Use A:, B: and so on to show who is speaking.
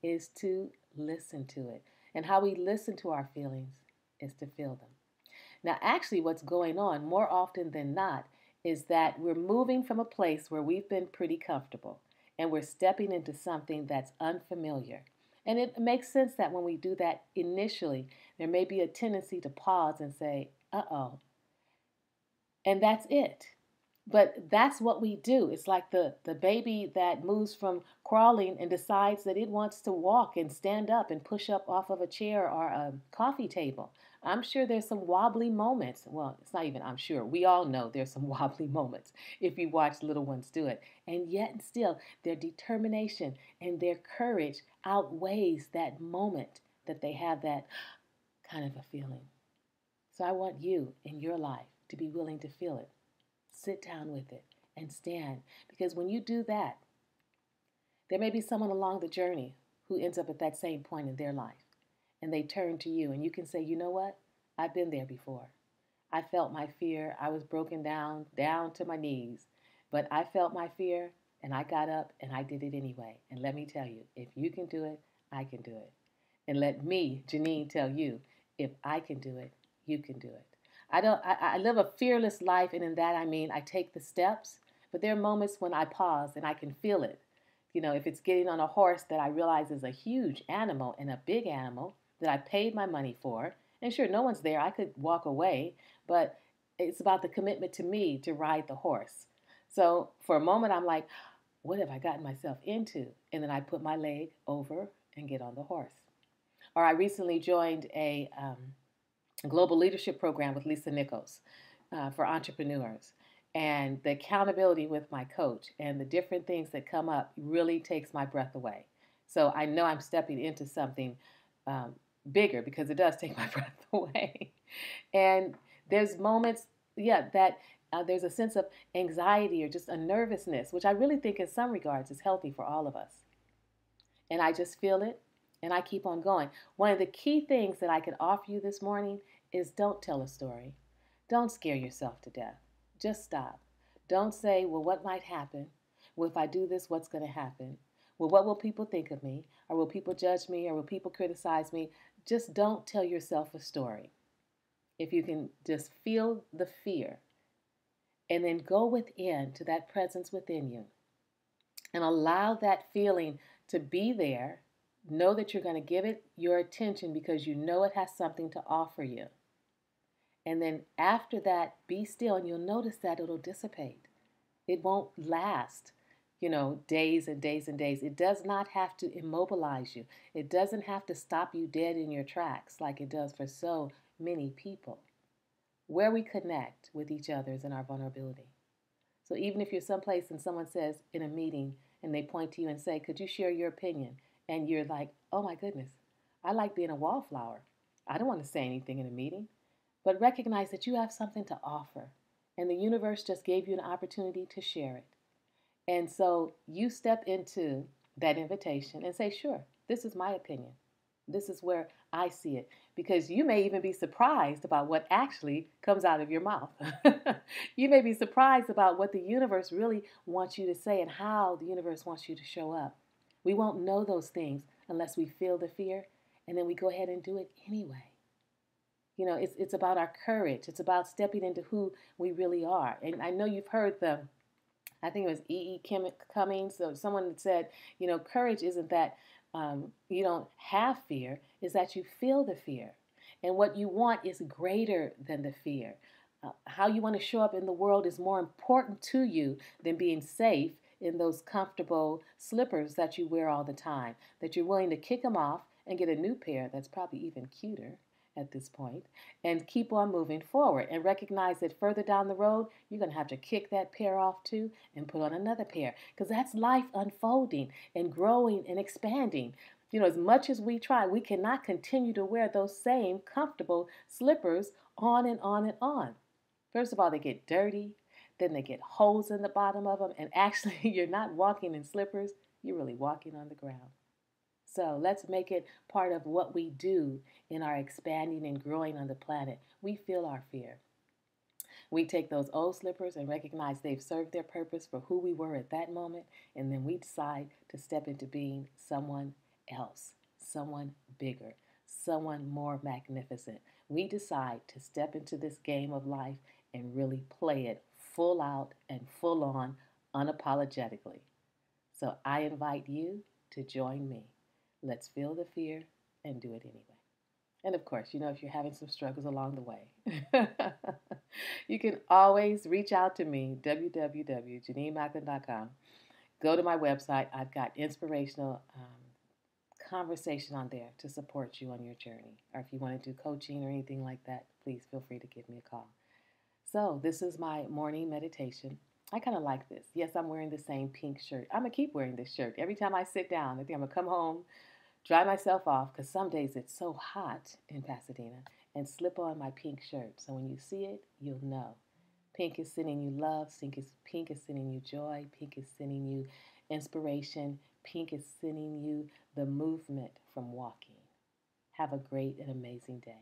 A: is to listen to it. And how we listen to our feelings is to feel them. Now, actually, what's going on more often than not is that we're moving from a place where we've been pretty comfortable and we're stepping into something that's unfamiliar. And it makes sense that when we do that initially, there may be a tendency to pause and say, uh-oh. And that's it. But that's what we do. It's like the baby that moves from crawling and decides that it wants to walk and stand up and push up off of a chair or a coffee table. I'm sure there's some wobbly moments. Well, it's not even I'm sure. We all know there's some wobbly moments if you watch little ones do it. And yet and still, their determination and their courage outweighs that moment that they have that kind of a feeling. So I want you in your life to be willing to feel it. Sit down with it and stand. Because when you do that, there may be someone along the journey who ends up at that same point in their life. And they turn to you and you can say, you know what? I've been there before. I felt my fear. I was broken down to my knees. But I felt my fear and I got up and I did it anyway. And let me tell you, if you can do it, I can do it. And let me, Jenenne, tell you, if I can do it, you can do it. I live a fearless life, and in that I mean I take the steps, but there are moments when I pause and I can feel it. You know, if it's getting on a horse that I realize is a huge animal and a big animal that I paid my money for, and sure, no one's there, I could walk away, but it's about the commitment to me to ride the horse. So for a moment, I'm like, what have I gotten myself into? And then I put my leg over and get on the horse. Or I recently joined a global leadership program with Lisa Nichols for entrepreneurs. And the accountability with my coach and the different things that come up really takes my breath away. So I know I'm stepping into something bigger because it does take my breath away. And there's moments, yeah, that there's a sense of anxiety or just a nervousness, which I really think in some regards is healthy for all of us. And I just feel it and I keep on going. One of the key things that I can offer you this morning is don't tell a story. Don't scare yourself to death. Just stop. Don't say, well, what might happen? Well, if I do this, what's going to happen? Well, what will people think of me? Or will people judge me? Or will people criticize me? Just don't tell yourself a story. If you can just feel the fear and then go within to that presence within you and allow that feeling to be there. Know that you're going to give it your attention because you know it has something to offer you. And then after that, be still and you'll notice that it'll dissipate. It won't last, days and days and days. It does not have to immobilize you. It doesn't have to stop you dead in your tracks like it does for so many people. Where we connect with each other is in our vulnerability. So even if you're someplace and someone says in a meeting and they point to you and say, could you share your opinion? And you're like, oh my goodness, I like being a wallflower. I don't want to say anything in a meeting. But recognize that you have something to offer. And the universe just gave you an opportunity to share it. And so you step into that invitation and say, sure, this is my opinion. This is where I see it. Because you may even be surprised about what actually comes out of your mouth. You may be surprised about what the universe really wants you to say and how the universe wants you to show up. We won't know those things unless we feel the fear, and then we go ahead and do it anyway. It's about our courage. It's about stepping into who we really are. And I know you've heard I think it was E.E. Cummings, so someone that said, courage isn't that you don't have fear, is that you feel the fear. And what you want is greater than the fear. How you want to show up in the world is more important to you than being safe in those comfortable slippers that you wear all the time, that you're willing to kick them off and get a new pair that's probably even cuter at this point, and keep on moving forward and recognize that further down the road, you're going to have to kick that pair off too and put on another pair because that's life unfolding and growing and expanding. As much as we try, we cannot continue to wear those same comfortable slippers on and on and on. First of all, they get dirty, then they get holes in the bottom of them, and actually you're not walking in slippers, you're really walking on the ground. So let's make it part of what we do in our expanding and growing on the planet. We feel our fear. We take those old slippers and recognize they've served their purpose for who we were at that moment, and then we decide to step into being someone else, someone bigger, someone more magnificent. We decide to step into this game of life and really play it full out and full on, unapologetically. So I invite you to join me. Let's feel the fear and do it anyway. And of course, if you're having some struggles along the way, you can always reach out to me, www.JenenneMacklin.com. Go to my website. I've got inspirational conversation on there to support you on your journey. Or if you want to do coaching or anything like that, please feel free to give me a call. So this is my morning meditation. I kind of like this. Yes, I'm wearing the same pink shirt. I'm going to keep wearing this shirt. Every time I sit down, I think I'm going to come home, dry myself off, because some days it's so hot in Pasadena, and slip on my pink shirt. So when you see it, you'll know. Pink is sending you love. Pink is sending you joy. Pink is sending you inspiration. Pink is sending you the movement from walking. Have a great and amazing day.